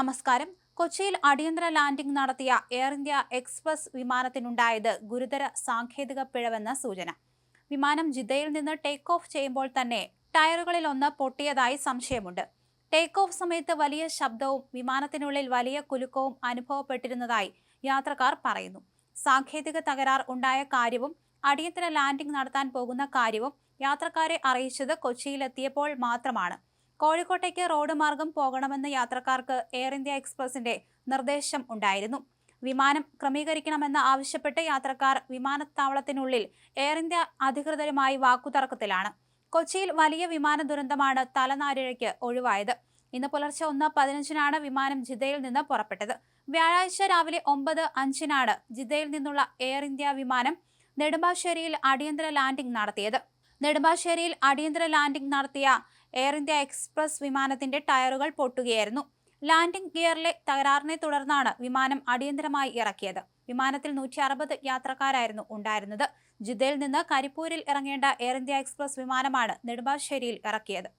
നമസ്കാരം. കൊച്ചിയിൽ അടിയന്തര ലാൻഡിംഗ് നടത്തിയ എയർ ഇന്ത്യ എക്സ്പ്രസ് വിമാനത്തിനുണ്ടായത് ഗുരുതര സാങ്കേതിക പിഴവെന്ന സൂചന. വിമാനം ജിദ്ദയിൽ നിന്ന് ടേക്ക് ഓഫ് ചെയ്യുമ്പോൾ തന്നെ ടയറുകളിലൊന്ന് പൊട്ടിയതായി സംശയമുണ്ട്. ടേക്ക് ഓഫ് സമയത്ത് വലിയ ശബ്ദവും വിമാനത്തിനുള്ളിൽ വലിയ കുലുക്കവും അനുഭവപ്പെട്ടിരുന്നതായി യാത്രക്കാർ പറയുന്നു. സാങ്കേതിക തകരാർ ഉണ്ടായ കാര്യവും അടിയന്തര ലാൻഡിംഗ് നടത്താൻ പോകുന്ന കാര്യവും യാത്രക്കാരെ അറിയിച്ചത് കൊച്ചിയിലെത്തിയപ്പോൾ മാത്രമാണ്. കോഴിക്കോട്ടേക്ക് റോഡ് മാർഗം പോകണമെന്ന് യാത്രക്കാർക്ക് എയർ ഇന്ത്യ എക്സ്പ്രസിന്റെ നിർദ്ദേശം ഉണ്ടായിരുന്നു. വിമാനം ക്രമീകരിക്കണമെന്ന് ആവശ്യപ്പെട്ട് യാത്രക്കാർ വിമാനത്താവളത്തിനുള്ളിൽ എയർ ഇന്ത്യ അധികൃതരുമായി വാക്കുതർക്കത്തിലാണ്. കൊച്ചിയിൽ വലിയ വിമാന ദുരന്തമാണ് തലനാരിഴയ്ക്ക് ഒഴിവായത്. ഇന്ന് പുലർച്ചെ 1:15-നാണ് വിമാനം ജിദ്ദയിൽ നിന്ന് പുറപ്പെട്ടത്. വ്യാഴാഴ്ച രാവിലെ 9:05-നാണ് ജിദ്ദയിൽ നിന്നുള്ള എയർ ഇന്ത്യ വിമാനം നെടുമ്പാശ്ശേരിയിൽ അടിയന്തര ലാൻഡിംഗ് നടത്തിയത്. നെടുമ്പാശ്ശേരിയിൽ അടിയന്തര ലാൻഡിംഗ് നടത്തിയ എയർ ഇന്ത്യ എക്സ്പ്രസ് വിമാനത്തിന്റെ ടയറുകൾ പൊട്ടുകയായിരുന്നു. ലാൻഡിംഗ് ഗിയറിലെ തകരാറിനെ തുടർന്നാണ് വിമാനം അടിയന്തരമായി ഇറക്കിയത്. വിമാനത്തിൽ 160 യാത്രക്കാരായിരുന്നു ഉണ്ടായിരുന്നത്. ജിദ്ദയിൽ നിന്ന് കരിപ്പൂരിൽ ഇറങ്ങേണ്ട എയർ ഇന്ത്യ എക്സ്പ്രസ് വിമാനമാണ് നെടുമ്പാശ്ശേരിയിൽ ഇറക്കിയത്.